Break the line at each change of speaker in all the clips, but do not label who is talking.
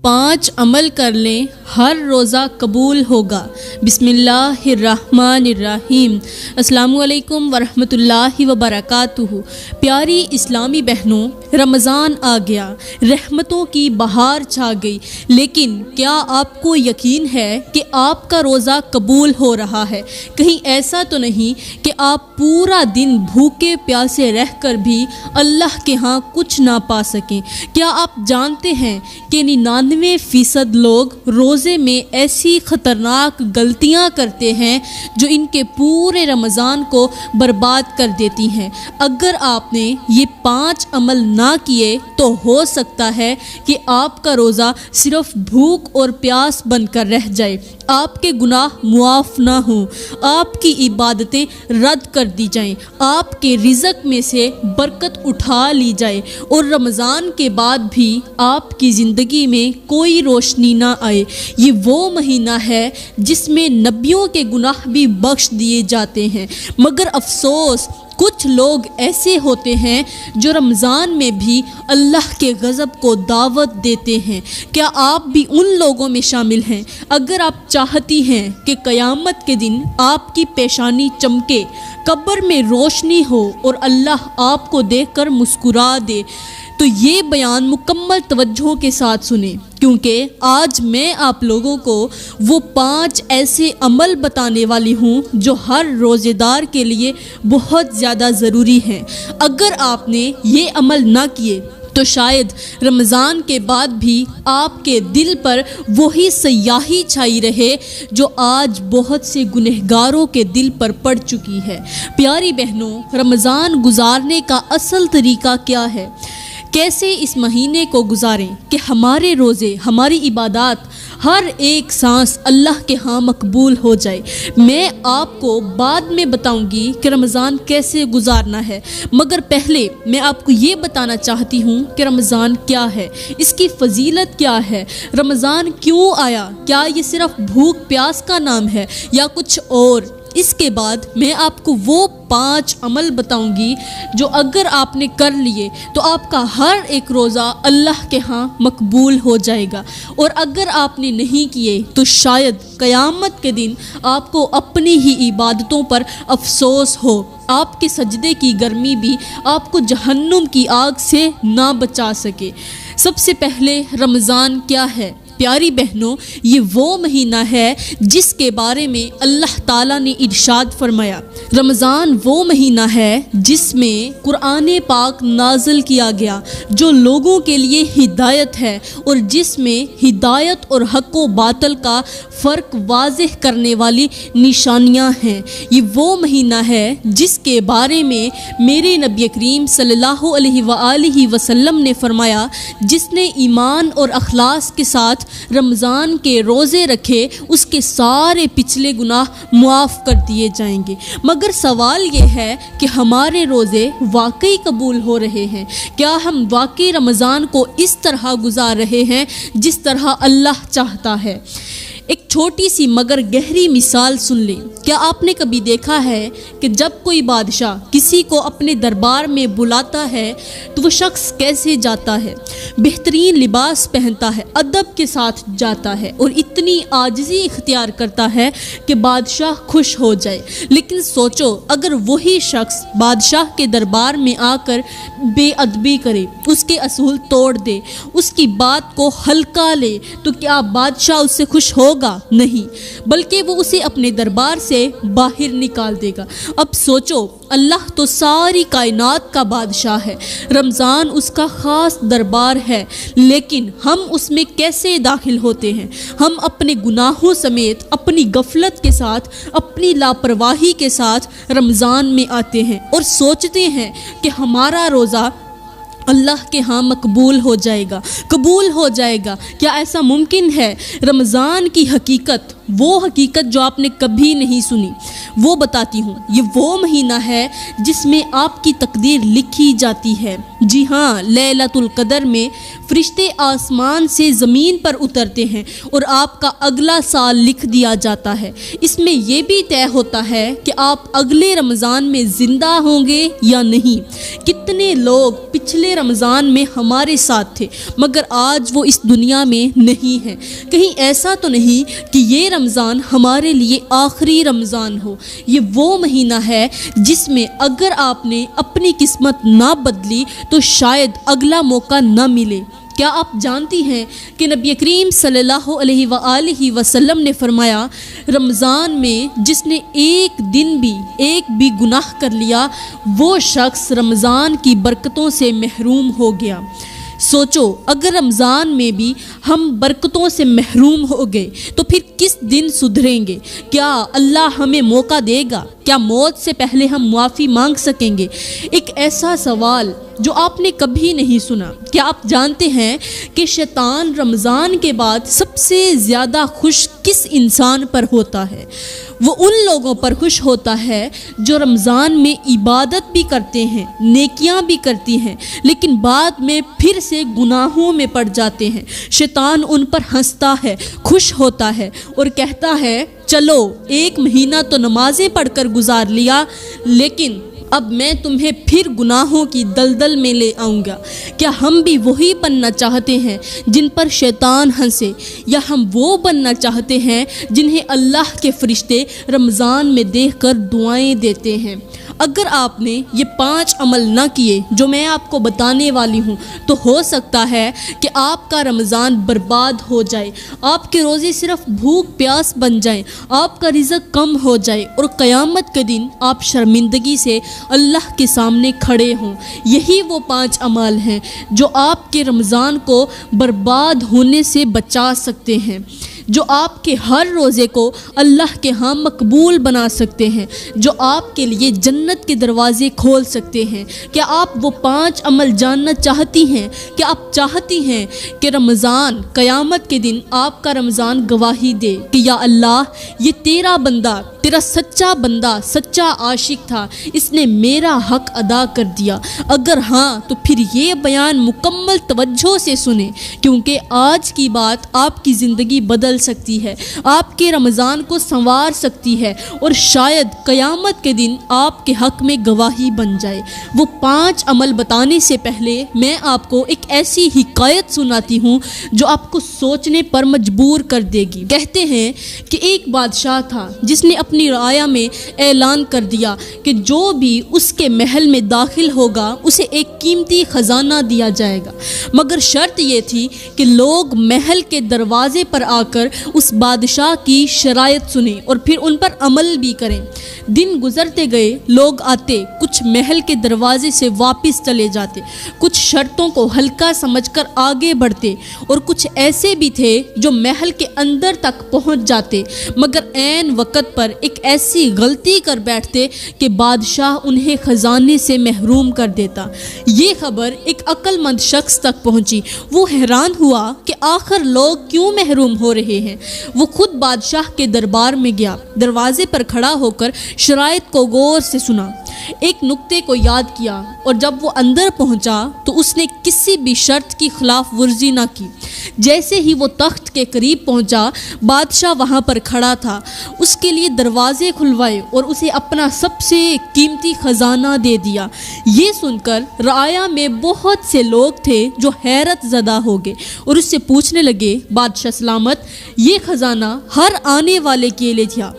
5 عمل کر لیں، ہر روزہ قبول ہوگا۔ بسم اللہ الرحمن الرحیم۔ السلام علیکم ورحمۃ اللہ وبرکاتہ۔ پیاری اسلامی بہنوں، رمضان آ گیا، رحمتوں کی بہار چھا گئی، لیکن کیا آپ کو یقین ہے کہ آپ کا روزہ قبول ہو رہا ہے؟ کہیں ایسا تو نہیں کہ آپ پورا دن بھوکے پیاسے رہ کر بھی اللہ کے ہاں کچھ نہ پا سکیں؟ کیا آپ جانتے ہیں کہ 99% لوگ روزے میں ایسی خطرناک غلطیاں کرتے ہیں جو ان کے پورے رمضان کو برباد کر دیتی ہیں؟ اگر آپ نے یہ 5 عمل نہ کیے تو ہو سکتا ہے کہ آپ کا روزہ صرف بھوک اور پیاس بن کر رہ جائے، آپ کے گناہ معاف نہ ہوں، آپ کی عبادتیں رد کر دی جائیں، آپ کے رزق میں سے برکت اٹھا لی جائے اور رمضان کے بعد بھی آپ کی زندگی میں کوئی روشنی نہ آئے۔ یہ وہ مہینہ ہے جس میں نبیوں کے گناہ بھی بخش دیے جاتے ہیں، مگر افسوس کچھ لوگ ایسے ہوتے ہیں جو رمضان میں بھی اللہ کے غضب کو دعوت دیتے ہیں۔ کیا آپ بھی ان لوگوں میں شامل ہیں؟ اگر آپ چاہتی ہیں کہ قیامت کے دن آپ کی پیشانی چمکے، قبر میں روشنی ہو اور اللہ آپ کو دیکھ کر مسکرا دے، تو یہ بیان مکمل توجہ کے ساتھ سنیں، کیونکہ آج میں آپ لوگوں کو وہ 5 ایسے عمل بتانے والی ہوں جو ہر روزے دار کے لیے بہت زیادہ ضروری ہیں۔ اگر آپ نے یہ عمل نہ کیے تو شاید رمضان کے بعد بھی آپ کے دل پر وہی سیاہی چھائی رہے جو آج بہت سے گنہگاروں کے دل پر پڑ چکی ہے۔ پیاری بہنوں، رمضان گزارنے کا اصل طریقہ کیا ہے؟ کیسے اس مہینے کو گزاریں کہ ہمارے روزے، ہماری عبادات، ہر ایک سانس اللہ کے ہاں مقبول ہو جائے؟ میں آپ کو بعد میں بتاؤں گی کہ رمضان کیسے گزارنا ہے، مگر پہلے میں آپ کو یہ بتانا چاہتی ہوں کہ رمضان کیا ہے، اس کی فضیلت کیا ہے، رمضان کیوں آیا، کیا یہ صرف بھوک پیاس کا نام ہے یا کچھ اور؟ اس کے بعد میں آپ کو وہ 5 عمل بتاؤں گی جو اگر آپ نے کر لیے تو آپ کا ہر ایک روزہ اللہ کے ہاں مقبول ہو جائے گا، اور اگر آپ نے نہیں کیے تو شاید قیامت کے دن آپ کو اپنی ہی عبادتوں پر افسوس ہو، آپ کے سجدے کی گرمی بھی آپ کو جہنم کی آگ سے نہ بچا سکے۔ سب سے پہلے رمضان کیا ہے؟ پیاری بہنوں، یہ وہ مہینہ ہے جس کے بارے میں اللہ تعالیٰ نے ارشاد فرمایا۔ رمضان وہ مہینہ ہے جس میں قرآن پاک نازل کیا گیا جو لوگوں کے لیے ہدایت ہے، اور جس میں ہدایت اور حق و باطل کا فرق واضح کرنے والی نشانیاں ہیں۔ یہ وہ مہینہ ہے جس کے بارے میں میرے نبی کریم صلی اللہ علیہ وآلہ وسلم نے فرمایا، جس نے ایمان اور اخلاص کے ساتھ رمضان کے روزے رکھے اس کے سارے پچھلے گناہ معاف کر دیے جائیں گے۔ مگر سوال یہ ہے کہ ہمارے روزے واقعی قبول ہو رہے ہیں؟ کیا ہم واقعی رمضان کو اس طرح گزار رہے ہیں جس طرح اللہ چاہتا ہے؟ ایک چھوٹی سی مگر گہری مثال سن لیں۔ کیا آپ نے کبھی دیکھا ہے کہ جب کوئی بادشاہ کسی کو اپنے دربار میں بلاتا ہے تو وہ شخص کیسے جاتا ہے؟ بہترین لباس پہنتا ہے، ادب کے ساتھ جاتا ہے اور اتنی عاجزی اختیار کرتا ہے کہ بادشاہ خوش ہو جائے۔ لیکن سوچو، اگر وہی شخص بادشاہ کے دربار میں آ کر بے ادبی کرے، اس کے اصول توڑ دے، اس کی بات کو ہلکا لے، تو کیا بادشاہ اس سے خوش ہوگا؟ نہیں، بلکہ وہ اسے اپنے دربار سے باہر نکال دے گا۔ اب سوچو، اللہ تو ساری کائنات کا بادشاہ ہے، رمضان اس کا خاص دربار ہے، لیکن ہم اس میں کیسے داخل ہوتے ہیں؟ ہم اپنے گناہوں سمیت، اپنی غفلت کے ساتھ، اپنی لاپرواہی کے ساتھ رمضان میں آتے ہیں اور سوچتے ہیں کہ ہمارا روزہ اللہ کے ہاں مقبول ہو جائے گا، قبول ہو جائے گا۔ کیا ایسا ممکن ہے؟ رمضان کی حقیقت وہ حقیقت جو آپ نے کبھی نہیں سنی وہ بتاتی ہوں۔ یہ وہ مہینہ ہے جس میں آپ کی تقدیر لکھی جاتی ہے۔ جی ہاں، لیلۃ القدر میں فرشتے آسمان سے زمین پر اترتے ہیں اور آپ کا اگلا سال لکھ دیا جاتا ہے۔ اس میں یہ بھی طے ہوتا ہے کہ آپ اگلے رمضان میں زندہ ہوں گے یا نہیں۔ کتنے لوگ پچھلے رمضان میں ہمارے ساتھ تھے مگر آج وہ اس دنیا میں نہیں ہیں۔ کہیں ایسا تو نہیں کہ یہ رمضان ہمارے لیے آخری رمضان ہو۔ یہ وہ مہینہ ہے جس میں اگر آپ نے اپنی قسمت نہ بدلی تو شاید اگلا موقع نہ ملے۔ کیا آپ جانتی ہیں کہ نبی کریم صلی اللہ علیہ وآلہ وسلم نے فرمایا، رمضان میں جس نے ایک بھی گناہ کر لیا وہ شخص رمضان کی برکتوں سے محروم ہو گیا۔ سوچو، اگر رمضان میں بھی ہم برکتوں سے محروم ہو گئے تو پھر کس دن سدھریں گے؟ کیا اللہ ہمیں موقع دے گا؟ کیا موت سے پہلے ہم معافی مانگ سکیں گے؟ ایک ایسا سوال جو آپ نے کبھی نہیں سنا۔ کیا آپ جانتے ہیں کہ شیطان رمضان کے بعد سب سے زیادہ خوش کس انسان پر ہوتا ہے؟ وہ ان لوگوں پر خوش ہوتا ہے جو رمضان میں عبادت بھی کرتے ہیں، نیکیاں بھی کرتی ہیں، لیکن بعد میں پھر سے گناہوں میں پڑ جاتے ہیں۔ شیطان ان پر ہنستا ہے، خوش ہوتا ہے اور کہتا ہے، چلو ایک مہینہ تو نمازیں پڑھ کر گزار لیا، لیکن اب میں تمہیں پھر گناہوں کی دلدل میں لے آؤں گا۔ کیا ہم بھی وہی بننا چاہتے ہیں جن پر شیطان ہنسے، یا ہم وہ بننا چاہتے ہیں جنہیں اللہ کے فرشتے رمضان میں دیکھ کر دعائیں دیتے ہیں؟ اگر آپ نے یہ 5 عمل نہ کیے جو میں آپ کو بتانے والی ہوں تو ہو سکتا ہے کہ آپ کا رمضان برباد ہو جائے، آپ کے روزے صرف بھوک پیاس بن جائیں، آپ کا رزق کم ہو جائے اور قیامت کے دن آپ شرمندگی سے اللہ کے سامنے کھڑے ہوں۔ یہی وہ 5 عمل ہیں جو آپ کے رمضان کو برباد ہونے سے بچا سکتے ہیں، جو آپ کے ہر روزے کو اللہ کے ہاں مقبول بنا سکتے ہیں، جو آپ کے لیے جنت کے دروازے کھول سکتے ہیں۔ کیا آپ وہ 5 عمل جاننا چاہتی ہیں؟ کیا آپ چاہتی ہیں کہ رمضان قیامت کے دن آپ کا رمضان گواہی دے کہ یا اللہ، یہ تیرا بندہ، تیرا سچا بندہ، سچا عاشق تھا، اس نے میرا حق ادا کر دیا؟ اگر ہاں تو پھر یہ بیان مکمل توجہ سے سنیں، کیونکہ آج کی بات آپ کی زندگی بدل سکتی ہے، آپ کے رمضان کو سنوار سکتی ہے اور شاید قیامت کے دن آپ کے حق میں گواہی بن جائے۔ وہ 5 عمل بتانے سے پہلے میں آپ کو ایک ایسی حکایت سناتی ہوں جو آپ کو سوچنے پر مجبور کر دے گی۔ کہتے ہیں کہ ایک بادشاہ تھا جس نے اپنی رعایا میں اعلان کر دیا کہ جو بھی اس کے محل میں داخل ہوگا اسے ایک قیمتی خزانہ دیا جائے گا، مگر شرط یہ تھی کہ لوگ محل کے دروازے پر آ کر اس بادشاہ کی شرائط سنیں اور پھر ان پر عمل بھی کریں۔ دن گزرتے گئے، لوگ آتے، کچھ محل کے دروازے سے واپس چلے جاتے، کچھ شرطوں کو ہلکا سمجھ کر آگے بڑھتے اور کچھ ایسے بھی تھے جو محل کے اندر تک پہنچ جاتے مگر عین وقت پر ایک ایسی غلطی کر بیٹھتے کہ بادشاہ انہیں خزانے سے محروم کر دیتا۔ یہ خبر ایک عقل مند شخص تک پہنچی۔ وہ حیران ہوا کہ آخر لوگ کیوں محروم ہو رہے ہیں۔ وہ خود بادشاہ کے دربار میں گیا، دروازے پر کھڑا ہو کر شرائط کو غور سے سنا، ایک نقطے کو یاد کیا اور جب وہ اندر پہنچا تو اس نے کسی بھی شرط کی خلاف ورزی نہ کی۔ جیسے ہی وہ تخت کے قریب پہنچا، بادشاہ وہاں پر کھڑا تھا، اس کے لیے دروازے کھلوائے اور اسے اپنا سب سے قیمتی خزانہ دے دیا۔ یہ سن کر رعایا میں بہت سے لوگ تھے جو حیرت زدہ ہو گئے اور اس سے پوچھنے لگے، بادشاہ سلامت، یہ خزانہ ہر آنے والے کے لیے تھا،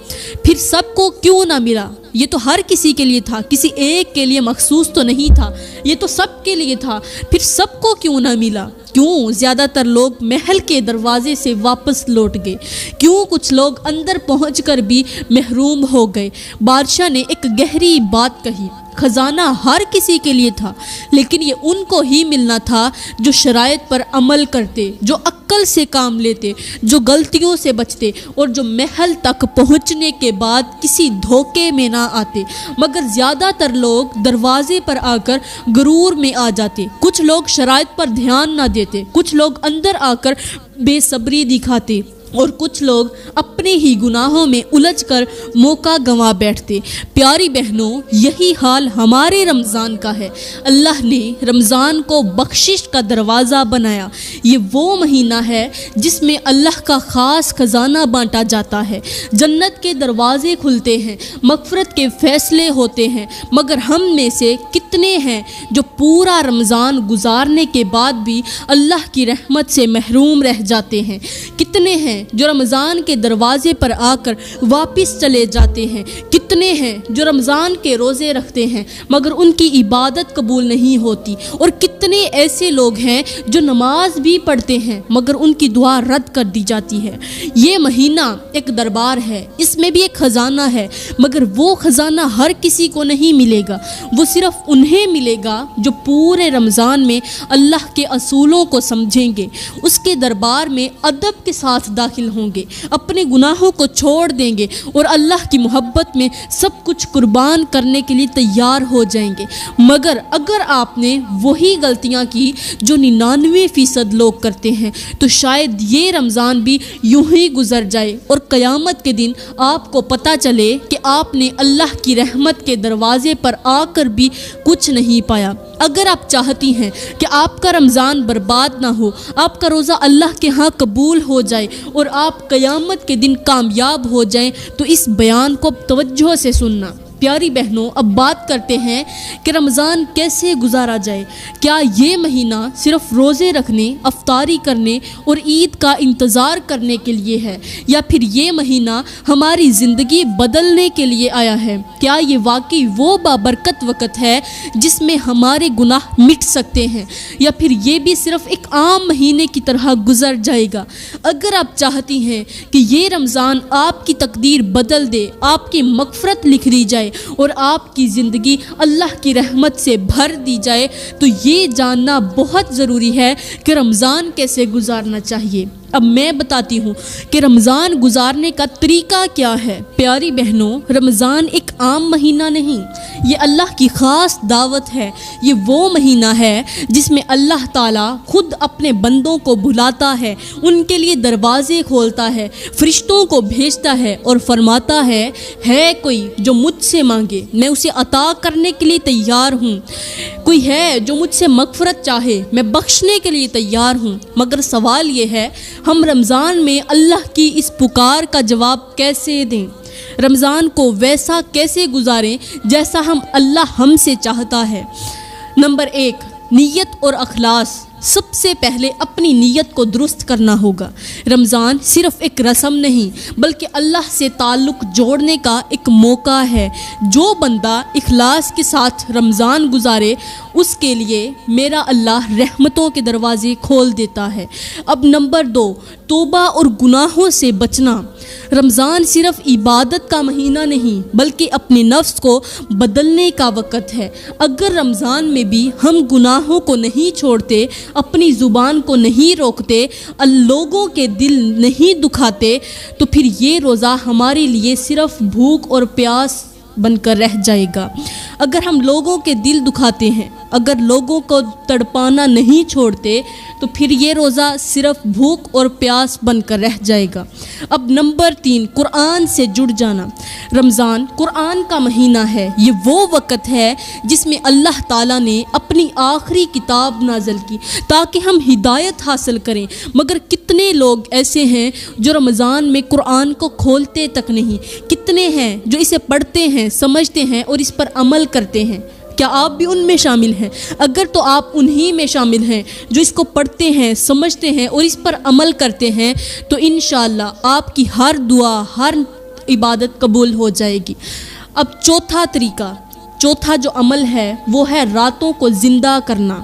پھر سب کو کیوں نہ ملا؟ یہ تو ہر کسی کے لیے تھا، کسی ایک کے لیے مخصوص تو نہیں تھا، یہ تو سب کے لیے تھا، پھر سب کو کیوں نہ ملا؟ کیوں زیادہ تر لوگ محل کے دروازے سے واپس لوٹ گئے؟ کیوں کچھ لوگ اندر پہنچ کر بھی محروم ہو گئے؟ بادشاہ نے ایک گہری بات کہی، خزانہ ہر کسی کے لیے تھا، لیکن یہ ان کو ہی ملنا تھا جو شرائط پر عمل کرتے، جو عقل سے کام لیتے، جو غلطیوں سے بچتے اور جو محل تک پہنچنے کے بعد کسی دھوکے میں نہ آتے۔ مگر زیادہ تر لوگ دروازے پر آ کر غرور میں آ جاتے، کچھ لوگ شرائط پر دھیان نہ دیتے، کچھ لوگ اندر آ کر بے صبری دکھاتے، اور کچھ لوگ اپنے ہی گناہوں میں الجھ کر موقع گنوا بیٹھتے۔ پیاری بہنوں، یہی حال ہمارے رمضان کا ہے۔ اللہ نے رمضان کو بخشش کا دروازہ بنایا۔ یہ وہ مہینہ ہے جس میں اللہ کا خاص خزانہ بانٹا جاتا ہے، جنت کے دروازے کھلتے ہیں، مغفرت کے فیصلے ہوتے ہیں، مگر ہم میں سے کتنے ہیں جو پورا رمضان گزارنے کے بعد بھی اللہ کی رحمت سے محروم رہ جاتے ہیں؟ کتنے ہیں جو رمضان کے دروازے پر آ کر واپس چلے جاتے ہیں؟ کتنے ہیں جو رمضان کے روزے رکھتے ہیں مگر ان کی عبادت قبول نہیں ہوتی؟ اور کتنے ایسے لوگ ہیں جو نماز بھی پڑھتے ہیں مگر ان کی دعا رد کر دی جاتی ہے۔ یہ مہینہ ایک دربار ہے، اس میں بھی ایک خزانہ ہے، مگر وہ خزانہ ہر کسی کو نہیں ملے گا، وہ صرف انہیں ملے گا جو پورے رمضان میں اللہ کے اصولوں کو سمجھیں گے، اس کے دربار میں ادب کے ساتھ داخل ہوں گے، اپنے گناہوں کو چھوڑ دیں گے اور اللہ کی محبت میں سب کچھ قربان کرنے کے لیے تیار ہو جائیں گے۔ مگر اگر آپ نے وہی غلطیاں کی جو 99% لوگ کرتے ہیں تو شاید یہ رمضان بھی یوں ہی گزر جائے اور قیامت کے دن آپ کو پتہ چلے کہ آپ نے اللہ کی رحمت کے دروازے پر آ کر بھی کچھ نہیں پایا۔ اگر آپ چاہتی ہیں کہ آپ کا رمضان برباد نہ ہو، آپ کا روزہ اللہ کے ہاں قبول ہو جائے اور آپ قیامت کے دن کامیاب ہو جائیں تو اس بیان کو توجہ سے سننا۔ پیاری بہنوں، اب بات کرتے ہیں کہ رمضان کیسے گزارا جائے۔ کیا یہ مہینہ صرف روزے رکھنے، افطاری کرنے اور عید کا انتظار کرنے کے لیے ہے، یا پھر یہ مہینہ ہماری زندگی بدلنے کے لیے آیا ہے؟ کیا یہ واقعی وہ بابرکت وقت ہے جس میں ہمارے گناہ مٹ سکتے ہیں، یا پھر یہ بھی صرف ایک عام مہینے کی طرح گزر جائے گا؟ اگر آپ چاہتی ہیں کہ یہ رمضان آپ کی تقدیر بدل دے، آپ کی مغفرت لکھ دی جائے اور آپ کی زندگی اللہ کی رحمت سے بھر دی جائے، تو یہ جاننا بہت ضروری ہے کہ رمضان کیسے گزارنا چاہیے۔ اب میں بتاتی ہوں کہ رمضان گزارنے کا طریقہ کیا ہے۔ پیاری بہنوں، رمضان ایک عام مہینہ نہیں، یہ اللہ کی خاص دعوت ہے۔ یہ وہ مہینہ ہے جس میں اللہ تعالیٰ خود اپنے بندوں کو بلاتا ہے، ان کے لیے دروازے کھولتا ہے، فرشتوں کو بھیجتا ہے اور فرماتا ہے کوئی جو مجھ سے مانگے میں اسے عطا کرنے کے لیے تیار ہوں، کوئی ہے جو مجھ سے مغفرت چاہے میں بخشنے کے لیے تیار ہوں۔ مگر سوال یہ ہے، ہم رمضان میں اللہ کی اس پکار کا جواب کیسے دیں؟ رمضان کو ویسا کیسے گزاریں جیسا اللہ ہم سے چاہتا ہے؟ نمبر 1، نیت اور اخلاص۔ سب سے پہلے اپنی نیت کو درست کرنا ہوگا۔ رمضان صرف ایک رسم نہیں بلکہ اللہ سے تعلق جوڑنے کا ایک موقع ہے۔ جو بندہ اخلاص کے ساتھ رمضان گزارے اس کے لیے میرا اللہ رحمتوں کے دروازے کھول دیتا ہے۔ اب نمبر 2، توبہ اور گناہوں سے بچنا۔ رمضان صرف عبادت کا مہینہ نہیں بلکہ اپنے نفس کو بدلنے کا وقت ہے۔ اگر رمضان میں بھی ہم گناہوں کو نہیں چھوڑتے، اپنی زبان کو نہیں روکتے، لوگوں کے دل نہیں دکھاتے، تو پھر یہ روزہ ہمارے لیے صرف بھوک اور پیاس بن کر رہ جائے گا۔ اگر ہم لوگوں کے دل دکھاتے ہیں، اگر لوگوں کو تڑپانا نہیں چھوڑتے، تو پھر یہ روزہ صرف بھوک اور پیاس بن کر رہ جائے گا۔ اب نمبر 3، قرآن سے جڑ جانا۔ رمضان قرآن کا مہینہ ہے۔ یہ وہ وقت ہے جس میں اللہ تعالیٰ نے اپنی آخری کتاب نازل کی تاکہ ہم ہدایت حاصل کریں، مگر کتنے لوگ ایسے ہیں جو رمضان میں قرآن کو کھولتے تک نہیں؟ کتنے ہیں جو اسے پڑھتے ہیں، سمجھتے ہیں اور اس پر عمل کرتے ہیں؟ کیا آپ بھی ان میں شامل ہیں؟ اگر تو آپ انہی میں شامل ہیں جو اس کو پڑھتے ہیں، سمجھتے ہیں اور اس پر عمل کرتے ہیں، تو انشاءاللہ آپ کی ہر دعا، ہر عبادت قبول ہو جائے گی۔ اب چوتھا جو عمل ہے وہ ہے راتوں کو زندہ کرنا،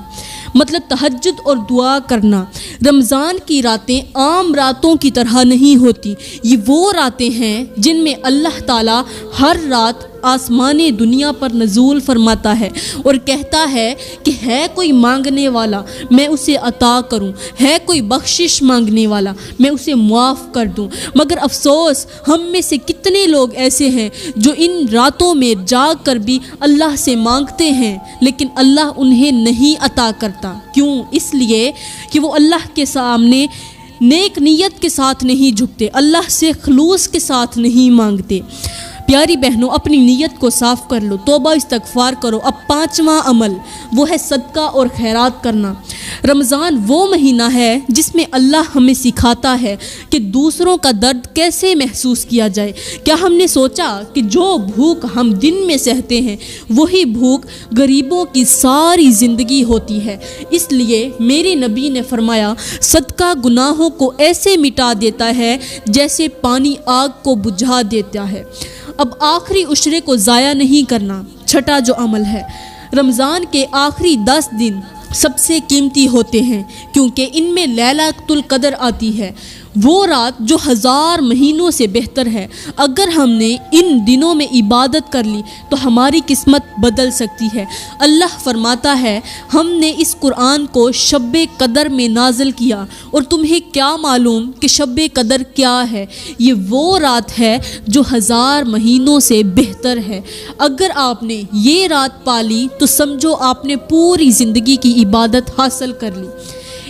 مطلب تہجد اور دعا کرنا۔ رمضان کی راتیں عام راتوں کی طرح نہیں ہوتی، یہ وہ راتیں ہیں جن میں اللہ تعالیٰ ہر رات آسمان دنیا پر نزول فرماتا ہے اور کہتا ہے کہ ہے کوئی مانگنے والا میں اسے عطا کروں، ہے کوئی بخشش مانگنے والا میں اسے معاف کر دوں۔ مگر افسوس، ہم میں سے کتنے لوگ ایسے ہیں جو ان راتوں میں جاگ کر بھی اللہ سے مانگتے ہیں لیکن اللہ انہیں نہیں عطا کرتا۔ کیوں؟ اس لیے کہ وہ اللہ کے سامنے نیک نیت کے ساتھ نہیں جھکتے، اللہ سے خلوص کے ساتھ نہیں مانگتے۔ پیاری بہنوں، اپنی نیت کو صاف کر لو، توبہ استغفار کرو۔ اب 5واں عمل وہ ہے صدقہ اور خیرات کرنا۔ رمضان وہ مہینہ ہے جس میں اللہ ہمیں سکھاتا ہے کہ دوسروں کا درد کیسے محسوس کیا جائے۔ کیا ہم نے سوچا کہ جو بھوک ہم دن میں سہتے ہیں وہی بھوک غریبوں کی ساری زندگی ہوتی ہے؟ اس لیے میرے نبی نے فرمایا، صدقہ گناہوں کو ایسے مٹا دیتا ہے جیسے پانی آگ کو بجھا دیتا ہے۔ اب آخری عشرے کو ضائع نہیں کرنا۔ چھٹا جو عمل ہے، رمضان کے آخری 10 دن سب سے قیمتی ہوتے ہیں کیونکہ ان میں لیلۃ القدر آتی ہے، وہ رات جو 1000 مہینوں سے بہتر ہے۔ اگر ہم نے ان دنوں میں عبادت کر لی تو ہماری قسمت بدل سکتی ہے۔ اللہ فرماتا ہے، ہم نے اس قرآن کو شب قدر میں نازل کیا اور تمہیں کیا معلوم کہ شب قدر کیا ہے؟ یہ وہ رات ہے جو 1000 مہینوں سے بہتر ہے۔ اگر آپ نے یہ رات پالی تو سمجھو آپ نے پوری زندگی کی عبادت حاصل کر لی۔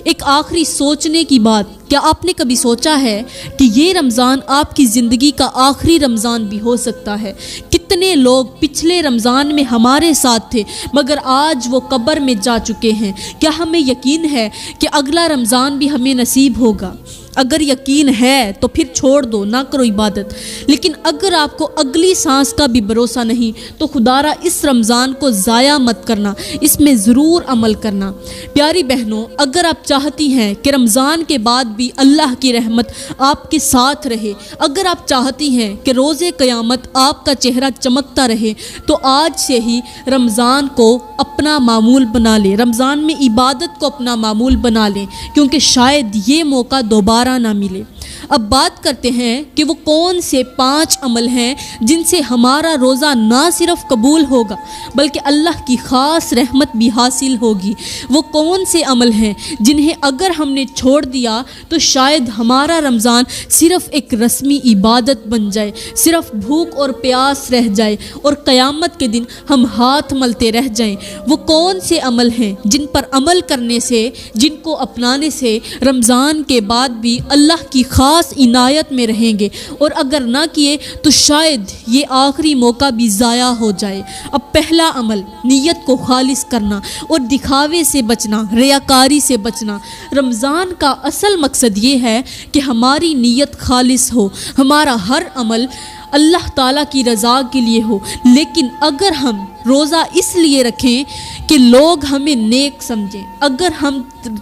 ایک آخری سوچنے کی بات، کیا آپ نے کبھی سوچا ہے کہ یہ رمضان آپ کی زندگی کا آخری رمضان بھی ہو سکتا ہے؟ کتنے لوگ پچھلے رمضان میں ہمارے ساتھ تھے مگر آج وہ قبر میں جا چکے ہیں۔ کیا ہمیں یقین ہے کہ اگلا رمضان بھی ہمیں نصیب ہوگا؟ اگر یقین ہے تو پھر چھوڑ دو، نہ کرو عبادت۔ لیکن اگر آپ کو اگلی سانس کا بھی بھروسہ نہیں تو خدارا اس رمضان کو ضائع مت کرنا، اس میں ضرور عمل کرنا۔ پیاری بہنوں، اگر آپ چاہتی ہیں کہ رمضان کے بعد بھی اللہ کی رحمت آپ کے ساتھ رہے، اگر آپ چاہتی ہیں کہ روز قیامت آپ کا چہرہ چمکتا رہے، تو آج سے ہی رمضان کو اپنا معمول بنا لیں، رمضان میں عبادت کو اپنا معمول بنا لیں، کیونکہ شاید یہ موقع دوبارہ نہ ملے۔ اب بات کرتے ہیں کہ وہ کون سے 5 عمل ہیں جن سے ہمارا روزہ نہ صرف قبول ہوگا بلکہ اللہ کی خاص رحمت بھی حاصل ہوگی۔ وہ کون سے عمل ہیں جنہیں اگر ہم نے چھوڑ دیا تو شاید ہمارا رمضان صرف ایک رسمی عبادت بن جائے، صرف بھوک اور پیاس رہ جائے اور قیامت کے دن ہم ہاتھ ملتے رہ جائیں۔ وہ کون سے عمل ہیں جن پر عمل کرنے سے، جن کو اپنانے سے رمضان کے بعد بھی اللہ کی خاص عنایت میں رہیں گے، اور اگر نہ کیے تو شاید یہ آخری موقع بھی ضائع ہو جائے۔ اب پہلا عمل، نیت کو خالص کرنا اور دکھاوے سے بچنا، ریاکاری سے بچنا۔ رمضان کا اصل مقصد یہ ہے کہ ہماری نیت خالص ہو، ہمارا ہر عمل اللہ تعالیٰ کی رضا کے لیے ہو۔ لیکن اگر ہم روزہ اس لیے رکھیں کہ لوگ ہمیں نیک سمجھیں، اگر ہم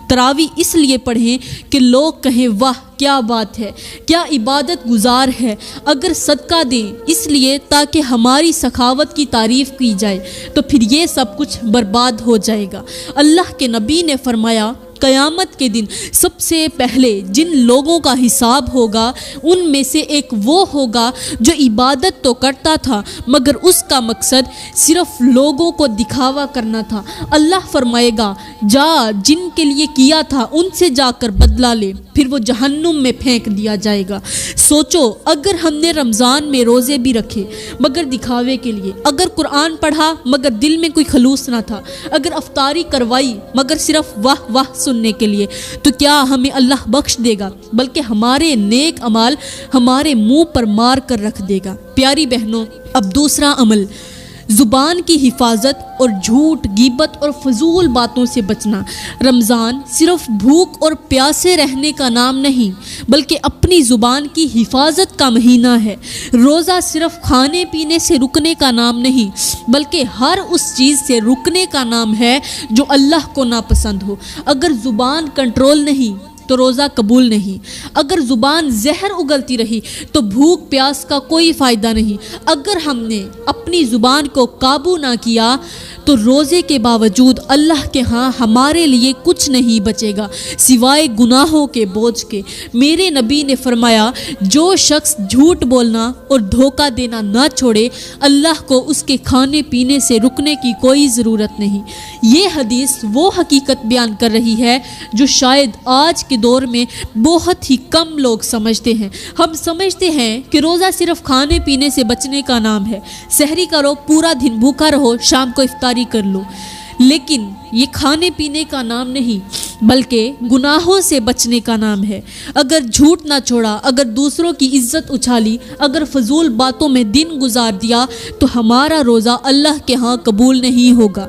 تراویح اس لیے پڑھیں کہ لوگ کہیں واہ کیا بات ہے، کیا عبادت گزار ہے، اگر صدقہ دیں اس لیے تاکہ ہماری سخاوت کی تعریف کی جائے، تو پھر یہ سب کچھ برباد ہو جائے گا۔ اللہ کے نبی نے فرمایا، قیامت کے دن سب سے پہلے جن لوگوں کا حساب ہوگا ان میں سے ایک وہ ہوگا جو عبادت تو کرتا تھا مگر اس کا مقصد صرف لوگوں کو دکھاوا کرنا تھا۔ اللہ فرمائے گا، جا جن کے لیے کیا تھا ان سے جا کر بدلہ لے، پھر وہ جہنم میں پھینک دیا جائے گا۔ سوچو، اگر ہم نے رمضان میں روزے بھی رکھے مگر دکھاوے کے لیے، اگر قرآن پڑھا مگر دل میں کوئی خلوص نہ تھا، اگر افطاری کروائی مگر صرف واہ واہ سننے کے لیے، تو کیا ہمیں اللہ بخش دے گا؟ بلکہ ہمارے نیک اعمال ہمارے منہ پر مار کر رکھ دے گا۔ پیاری بہنوں، اب دوسرا عمل، زبان کی حفاظت اور جھوٹ، غیبت اور فضول باتوں سے بچنا۔ رمضان صرف بھوک اور پیاسے رہنے کا نام نہیں بلکہ اپنی زبان کی حفاظت کا مہینہ ہے۔ روزہ صرف کھانے پینے سے رکنے کا نام نہیں بلکہ ہر اس چیز سے رکنے کا نام ہے جو اللہ کو ناپسند ہو۔ اگر زبان کنٹرول نہیں تو روزہ قبول نہیں۔ اگر زبان زہر اگلتی رہی تو بھوک پیاس کا کوئی فائدہ نہیں۔ اگر ہم نے اپنی زبان کو قابو نہ کیا تو روزے کے باوجود اللہ کے ہاں ہمارے لیے کچھ نہیں بچے گا سوائے گناہوں کے بوجھ کے۔ میرے نبی نے فرمایا، جو شخص جھوٹ بولنا اور دھوکہ دینا نہ چھوڑے، اللہ کو اس کے کھانے پینے سے رکنے کی کوئی ضرورت نہیں۔ یہ حدیث وہ حقیقت بیان کر رہی ہے جو شاید آج کے دور میں بہت ہی کم لوگ سمجھتے ہیں۔ ہم سمجھتے ہیں کہ روزہ صرف کھانے پینے سے بچنے کا نام ہے، سحری کرو، پورا دن بھوکا رہو، شام کو افطاری کر لو، لیکن یہ کھانے پینے کا نام نہیں۔ بلکہ گناہوں سے بچنے کا نام ہے۔ اگر جھوٹ نہ چھوڑا، اگر دوسروں کی عزت اچھالی، اگر فضول باتوں میں دن گزار دیا تو ہمارا روزہ اللہ کے ہاں قبول نہیں ہوگا۔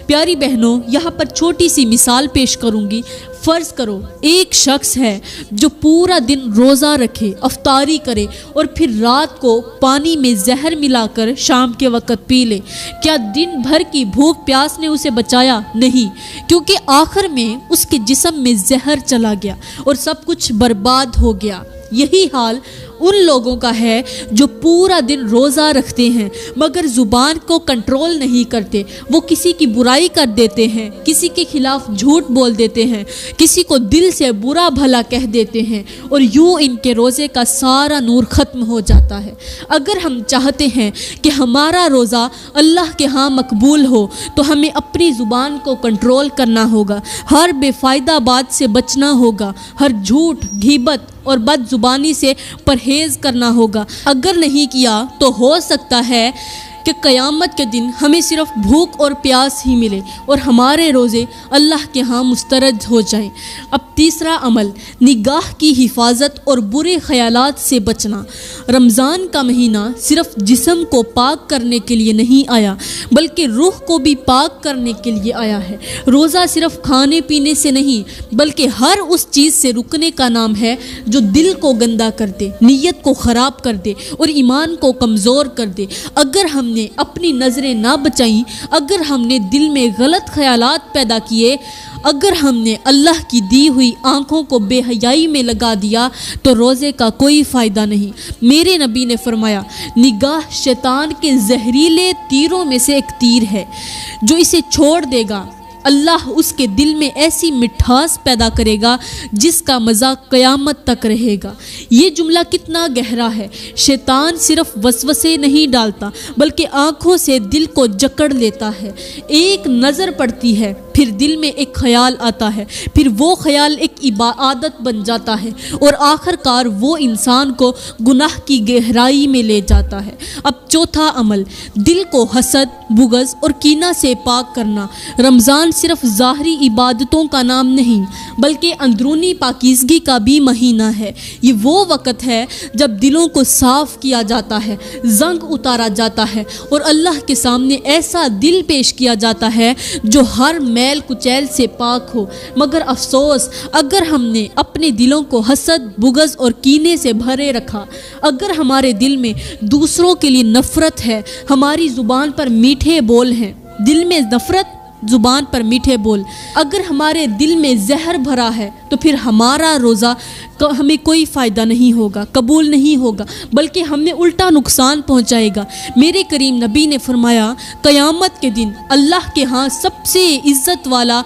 پیاری بہنوں، یہاں پر چھوٹی سی مثال پیش کروں گی۔ فرض کرو ایک شخص ہے جو پورا دن روزہ رکھے، افطاری کرے اور پھر رات کو پانی میں زہر ملا کر شام کے وقت پی لے۔ کیا دن بھر کی بھوک پیاس نے اسے بچایا؟ نہیں، کیونکہ آخر میں اس کے جسم میں زہر چلا گیا اور سب کچھ برباد ہو گیا۔ یہی حال ان لوگوں کا ہے جو پورا دن روزہ رکھتے ہیں مگر زبان کو کنٹرول نہیں کرتے۔ وہ کسی کی برائی کر دیتے ہیں، کسی کے خلاف جھوٹ بول دیتے ہیں، کسی کو دل سے برا بھلا کہہ دیتے ہیں، اور یوں ان کے روزے کا سارا نور ختم ہو جاتا ہے۔ اگر ہم چاہتے ہیں کہ ہمارا روزہ اللہ کے ہاں مقبول ہو تو ہمیں اپنی زبان کو کنٹرول کرنا ہوگا، ہر بے فائدہ بات سے بچنا ہوگا، ہر جھوٹ، غیبت اور بد زبانی سے پرہیز کرنا ہوگا۔ اگر نہیں کیا تو ہو سکتا ہے کہ قیامت کے دن ہمیں صرف بھوک اور پیاس ہی ملے اور ہمارے روزے اللہ کے ہاں مسترد ہو جائیں۔ اب تیسرا عمل، نگاہ کی حفاظت اور برے خیالات سے بچنا۔ رمضان کا مہینہ صرف جسم کو پاک کرنے کے لیے نہیں آیا بلکہ روح کو بھی پاک کرنے کے لیے آیا ہے۔ روزہ صرف کھانے پینے سے نہیں بلکہ ہر اس چیز سے رکنے کا نام ہے جو دل کو گندا کر دے، نیت کو خراب کر دے اور ایمان کو کمزور کر دے۔ اگر ہم نے اپنی نظریں نہ بچائیں، اگر ہم نے دل میں غلط خیالات پیدا کیے، اگر ہم نے اللہ کی دی ہوئی آنکھوں کو بے حیائی میں لگا دیا تو روزے کا کوئی فائدہ نہیں۔ میرے نبی نے فرمایا، نگاہ شیطان کے زہریلے تیروں میں سے ایک تیر ہے، جو اسے چھوڑ دے گا اللہ اس کے دل میں ایسی مٹھاس پیدا کرے گا جس کا مزہ قیامت تک رہے گا۔ یہ جملہ کتنا گہرا ہے۔ شیطان صرف وسوسے نہیں ڈالتا بلکہ آنکھوں سے دل کو جکڑ لیتا ہے۔ ایک نظر پڑتی ہے، پھر دل میں ایک خیال آتا ہے، پھر وہ خیال ایک عادت بن جاتا ہے اور آخر کار وہ انسان کو گناہ کی گہرائی میں لے جاتا ہے۔ اب چوتھا عمل، دل کو حسد، بغض اور کینہ سے پاک کرنا۔ رمضان صرف ظاہری عبادتوں کا نام نہیں بلکہ اندرونی پاکیزگی کا بھی مہینہ ہے۔ یہ وہ وقت ہے جب دلوں کو صاف کیا جاتا ہے، زنگ اتارا جاتا ہے اور اللہ کے سامنے ایسا دل پیش کیا جاتا ہے جو ہر میل کچیل سے پاک ہو۔ مگر افسوس، اگر ہم نے اپنے دلوں کو حسد، بغض اور کینے سے بھرے رکھا، اگر ہمارے دل میں دوسروں کے لیے نفرت ہے، ہماری زبان پر میٹھے بول ہیں، دل میں نفرت، زبان پر میٹھے بول، اگر ہمارے دل میں زہر بھرا ہے تو پھر ہمارا روزہ ہمیں کوئی فائدہ نہیں ہوگا، قبول نہیں ہوگا، بلکہ ہمیں الٹا نقصان پہنچائے گا۔ میرے کریم نبی نے فرمایا، قیامت کے دن اللہ کے ہاں سب سے عزت والا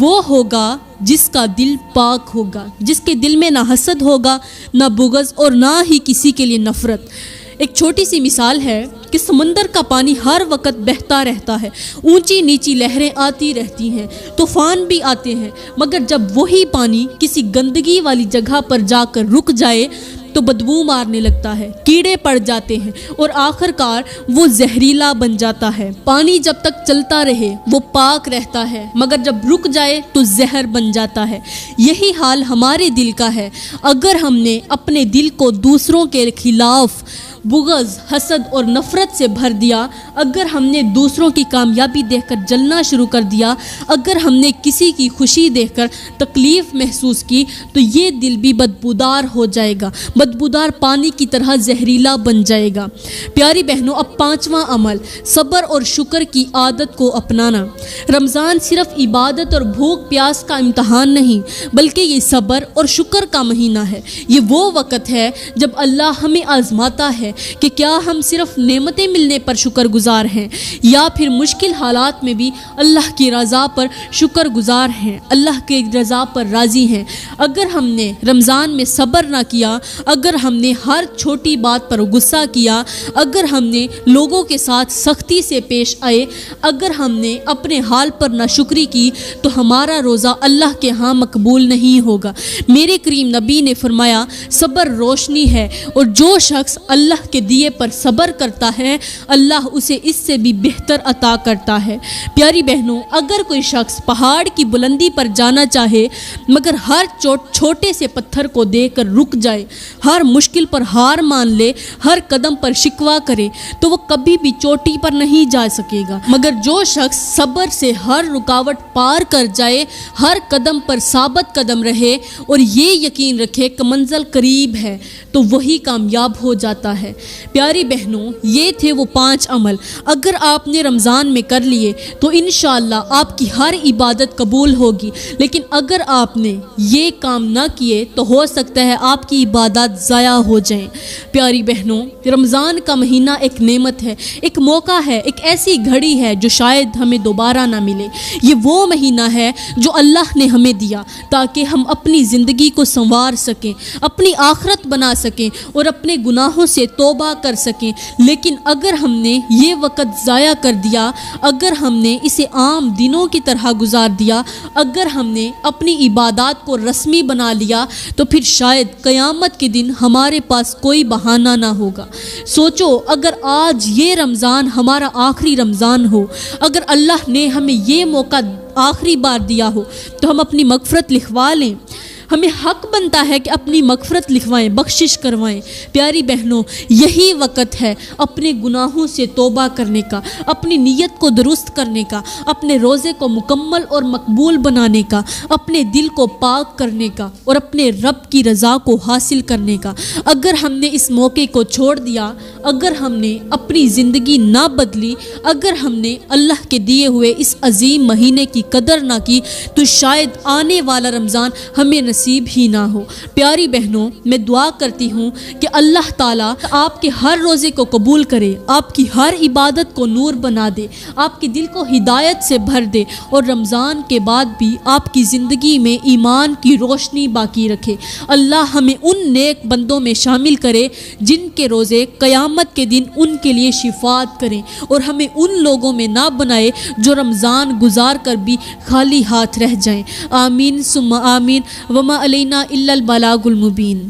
وہ ہوگا جس کا دل پاک ہوگا، جس کے دل میں نہ حسد ہوگا، نہ بغض اور نہ ہی کسی کے لیے نفرت۔ ایک چھوٹی سی مثال ہے کہ سمندر کا پانی ہر وقت بہتا رہتا ہے، اونچی نیچی لہریں آتی رہتی ہیں، طوفان بھی آتے ہیں، مگر جب وہی پانی کسی گندگی والی جگہ پر جا کر رک جائے تو بدبو مارنے لگتا ہے، کیڑے پڑ جاتے ہیں اور آخر کار وہ زہریلا بن جاتا ہے۔ پانی جب تک چلتا رہے وہ پاک رہتا ہے، مگر جب رک جائے تو زہر بن جاتا ہے۔ یہی حال ہمارے دل کا ہے۔ اگر ہم نے اپنے دل کو دوسروں کے خلاف بغض، حسد اور نفرت سے بھر دیا، اگر ہم نے دوسروں کی کامیابی دیکھ کر جلنا شروع کر دیا، اگر ہم نے کسی کی خوشی دیکھ کر تکلیف محسوس کی، تو یہ دل بھی بدبودار ہو جائے گا، بدبودار پانی کی طرح زہریلا بن جائے گا۔ پیاری بہنوں، اب پانچواں عمل، صبر اور شکر کی عادت کو اپنانا۔ رمضان صرف عبادت اور بھوک پیاس کا امتحان نہیں بلکہ یہ صبر اور شکر کا مہینہ ہے۔ یہ وہ وقت ہے جب اللہ ہمیں آزماتا ہے کہ کیا ہم صرف نعمتیں ملنے پر شکر گزار ہیں یا پھر مشکل حالات میں بھی اللہ کی رضا پر شکر گزار ہیں، اللہ کی رضا پر راضی ہیں۔ اگر ہم نے رمضان میں صبر نہ کیا، اگر ہم نے ہر چھوٹی بات پر غصہ کیا، اگر ہم نے لوگوں کے ساتھ سختی سے پیش آئے، اگر ہم نے اپنے حال پر ناشکری کی تو ہمارا روزہ اللہ کے ہاں مقبول نہیں ہوگا۔ میرے کریم نبی نے فرمایا، صبر روشنی ہے اور جو شخص اللہ اللہ کے دیے پر صبر کرتا ہے اللہ اسے اس سے بھی بہتر عطا کرتا ہے۔ پیاری بہنوں، اگر کوئی شخص پہاڑ کی بلندی پر جانا چاہے مگر ہر چھوٹے سے پتھر کو دیکھ کر رک جائے، ہر مشکل پر ہار مان لے، ہر قدم پر شکوہ کرے تو وہ کبھی بھی چوٹی پر نہیں جا سکے گا۔ مگر جو شخص صبر سے ہر رکاوٹ پار کر جائے، ہر قدم پر ثابت قدم رہے اور یہ یقین رکھے کہ منزل قریب ہے تو وہی کامیاب ہو جاتا ہے۔ پیاری بہنوں، یہ تھے وہ 5 عمل، اگر آپ نے رمضان میں کر لیے تو انشاءاللہ آپ کی ہر عبادت قبول ہوگی، لیکن اگر آپ نے یہ کام نہ کیے تو ہو سکتا ہے آپ کی عبادات ضائع ہو جائیں۔ پیاری بہنوں، رمضان کا مہینہ ایک نعمت ہے، ایک موقع ہے، ایک ایسی گھڑی ہے جو شاید ہمیں دوبارہ نہ ملے۔ یہ وہ مہینہ ہے جو اللہ نے ہمیں دیا تاکہ ہم اپنی زندگی کو سنوار سکیں، اپنی آخرت بنا سکیں اور اپنے گناہوں سے توبہ کر سکیں۔ لیکن اگر ہم نے یہ وقت ضائع کر دیا، اگر ہم نے اسے عام دنوں کی طرح گزار دیا، اگر ہم نے اپنی عبادات کو رسمی بنا لیا تو پھر شاید قیامت کے دن ہمارے پاس کوئی بہانہ نہ ہوگا۔ سوچو، اگر آج یہ رمضان ہمارا آخری رمضان ہو، اگر اللہ نے ہمیں یہ موقع آخری بار دیا ہو تو ہم اپنی مغفرت لکھوا لیں۔ ہمیں حق بنتا ہے کہ اپنی مغفرت لکھوائیں، بخشش کروائیں۔ پیاری بہنوں، یہی وقت ہے اپنے گناہوں سے توبہ کرنے کا، اپنی نیت کو درست کرنے کا، اپنے روزے کو مکمل اور مقبول بنانے کا، اپنے دل کو پاک کرنے کا اور اپنے رب کی رضا کو حاصل کرنے کا۔ اگر ہم نے اس موقع کو چھوڑ دیا، اگر ہم نے اپنی زندگی نہ بدلی، اگر ہم نے اللہ کے دیے ہوئے اس عظیم مہینے کی قدر نہ کی تو شاید آنے والا رمضان ہمیں نصیب ہی نہ ہو۔ پیاری بہنوں، میں دعا کرتی ہوں کہ اللہ تعالیٰ آپ کے ہر روزے کو قبول کرے، آپ کی ہر عبادت کو نور بنا دے، آپ کے دل کو ہدایت سے بھر دے اور رمضان کے بعد بھی آپ کی زندگی میں ایمان کی روشنی باقی رکھے۔ اللہ ہمیں ان نیک بندوں میں شامل کرے جن کے روزے قیامت کے دن ان کے لیے شفاعت کریں، اور ہمیں ان لوگوں میں نہ بنائے جو رمضان گزار کر بھی خالی ہاتھ رہ جائیں۔ آمین ثم آمین۔ وما علینا الا البلاغ المبین۔